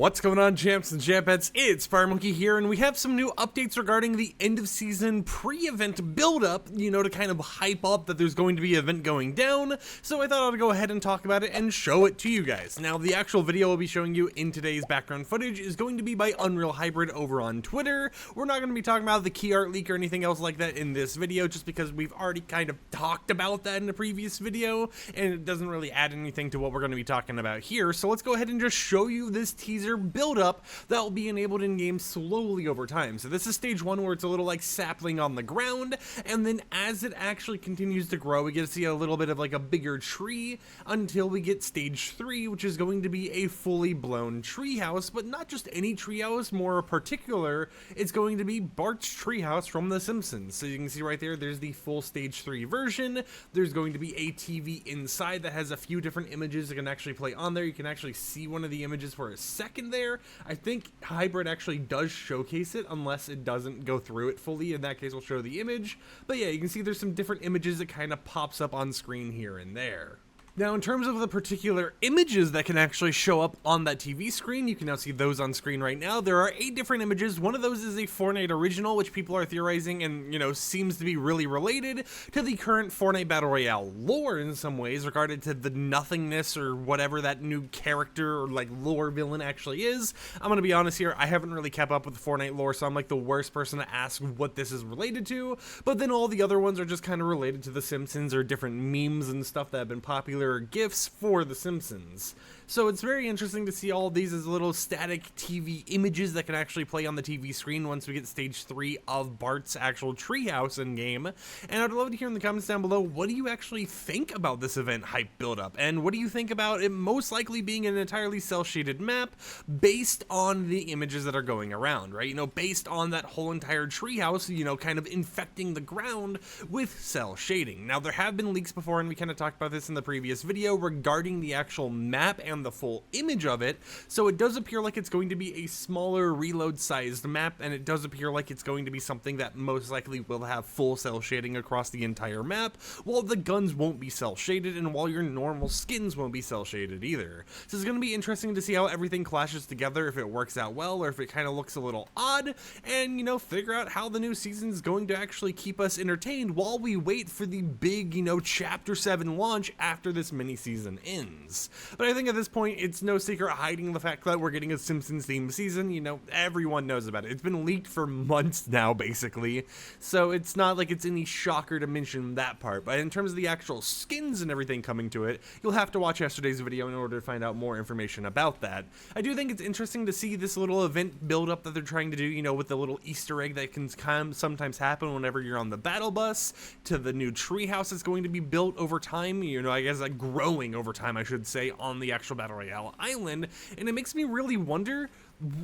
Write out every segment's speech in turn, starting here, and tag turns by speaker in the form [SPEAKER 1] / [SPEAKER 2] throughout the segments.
[SPEAKER 1] What's going on, champs and champettes? It's FireMonkey here, and we have some new updates regarding the end of season pre-event build-up, to kind of hype up that there's going to be an event going down. So I thought I'd go ahead and talk about it and show it to you guys. Now, the actual video I'll be showing you in today's background footage is going to be by Unreal Hybrid over on Twitter. We're not going to be talking about the key art leak or anything else like that in this video, just because we've already kind of talked about that in the previous video, and it doesn't really add anything to what we're going to be talking about here. So let's go ahead and just show you this teaser build-up that will be enabled in-game slowly over time. So this is stage 1, where it's a little like sapling on the ground, and then as it actually continues to grow, we get to see a little bit of like a bigger tree until we get stage 3, which is going to be a fully blown treehouse, but not just any treehouse, more particular, it's going to be Bart's treehouse from The Simpsons. So you can see right there, there's the full stage 3 version. There's going to be a TV inside that has a few different images that can actually play on there. You can actually see one of the images for a second there. I think Hybrid actually does showcase it, unless it doesn't go through it fully. In that case, we'll show the image. But yeah, you can see there's some different images that kind of pops up on screen here and there. Now, in terms of the particular images that can actually show up on that TV screen, you can now see those on screen right now. There are 8 different images. One of those is a Fortnite original, which people are theorizing and, seems to be really related to the current Fortnite Battle Royale lore in some ways, regarding to the nothingness or whatever that new character or like lore villain actually is. I'm going to be honest here, I haven't really kept up with the Fortnite lore, so I'm like the worst person to ask what this is related to. But then all the other ones are just kind of related to The Simpsons or different memes and stuff that have been popular gifts for The Simpsons. So it's very interesting to see all of these as little static TV images that can actually play on the TV screen once we get stage 3 of Bart's actual treehouse in game. And I'd love to hear in the comments down below, what do you actually think about this event hype buildup? And what do you think about it most likely being an entirely cel-shaded map based on the images that are going around, right? Based on that whole entire treehouse, kind of infecting the ground with cel shading. Now, there have been leaks before, and we kind of talked about this in the previous video regarding the actual map and the full image of it. So it does appear like it's going to be a smaller reload sized map, and it does appear like it's going to be something that most likely will have full cel shading across the entire map, while the guns won't be cel shaded and while your normal skins won't be cel shaded either. So it's going to be interesting to see how everything clashes together, if it works out well or if it kind of looks a little odd, and figure out how the new season is going to actually keep us entertained while we wait for the big chapter 7 launch after this mini season ends. But I think at this point, it's no secret hiding the fact that we're getting a Simpsons themed season. Everyone knows about it. It's been leaked for months now, basically. So it's not like it's any shocker to mention that part. But in terms of the actual skins and everything coming to it, you'll have to watch yesterday's video in order to find out more information about that. I do think it's interesting to see this little event build up that they're trying to do, with the little Easter egg that can sometimes happen whenever you're on the battle bus, to the new treehouse that's going to be built over time, I guess like growing over time, I should say, on the actual Battle Royale island. And it makes me really wonder,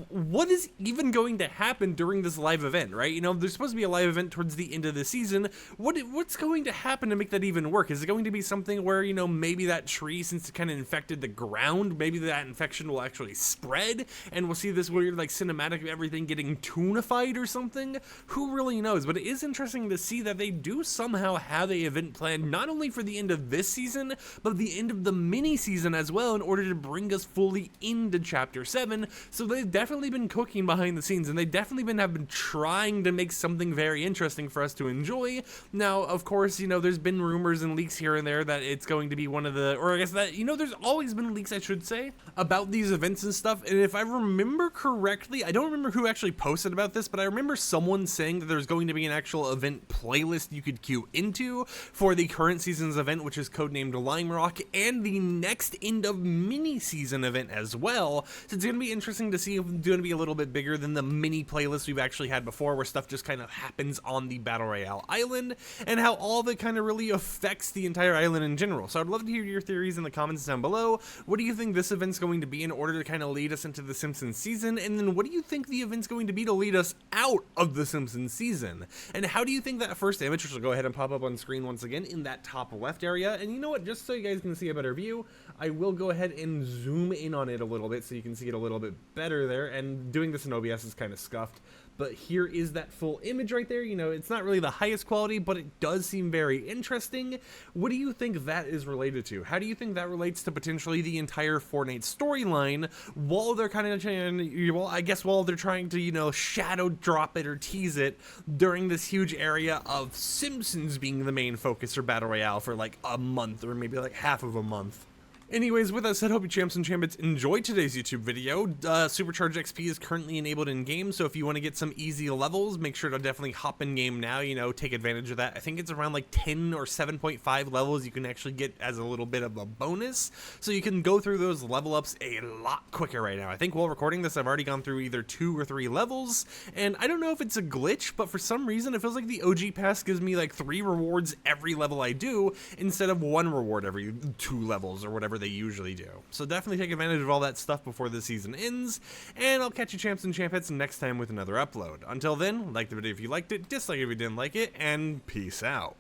[SPEAKER 1] what is even going to happen during this live event, right? There's supposed to be a live event towards the end of the season. What's going to happen to make that even work? Is it going to be something where, maybe that tree, since it kind of infected the ground, maybe that infection will actually spread, and we'll see this weird, like, cinematic of everything getting tunified or something? Who really knows? But it is interesting to see that they do somehow have a event planned, not only for the end of this season, but the end of the mini season as well, in order to bring us fully into chapter 7. So they've definitely been cooking behind the scenes, and they definitely have been trying to make something very interesting for us to enjoy. Now, of course, there's been rumors and leaks here and there that it's going to be one of the, or I guess that, there's always been leaks, I should say, about these events and stuff. And if I remember correctly, I don't remember who actually posted about this, but I remember someone saying that there's going to be an actual event playlist you could queue into for the current season's event, which is codenamed Lime Rock, and the next end of mini season event as well. So it's going to be interesting to see if it's going to be a little bit bigger than the mini playlist we've actually had before, where stuff just kind of happens on the Battle Royale island, and how all of it kind of really affects the entire island in general. So I'd love to hear your theories in the comments down below. What do you think this event's going to be in order to kind of lead us into the Simpsons season? And then what do you think the event's going to be to lead us out of the Simpsons season? And how do you think that first image, which will go ahead and pop up on screen once again in that top left area? And you know what, just so you guys can see a better view, I will go ahead and zoom in on it a little bit so you can see it a little bit better there, and doing this in OBS is kind of scuffed. But here is that full image right there. You know, it's not really the highest quality, but it does seem very interesting. What do you think that is related to? How do you think that relates to potentially the entire Fortnite storyline while they're kind of trying, well, I guess while they're trying to, you know, shadow drop it or tease it during this huge area of Simpsons being the main focus or Battle Royale for like a month or maybe like half of a month? Anyways, with that said, hope you champs and champions enjoyed today's YouTube video. Supercharged XP is currently enabled in game, so if you want to get some easy levels, make sure to definitely hop in game now, you know, take advantage of that. I think it's around like 10 or 7.5 levels you can actually get as a little bit of a bonus, so you can go through those level ups a lot quicker right now. I think while recording this, I've already gone through either 2 or 3 levels, and I don't know if it's a glitch, but for some reason it feels like the OG pass gives me like 3 rewards every level I do, instead of 1 reward every 2 levels or whatever they usually do. So definitely take advantage of all that stuff before the season ends, and I'll catch you champs and champettes next time with another upload. Until then, like the video if you liked it, dislike it if you didn't like it, and peace out.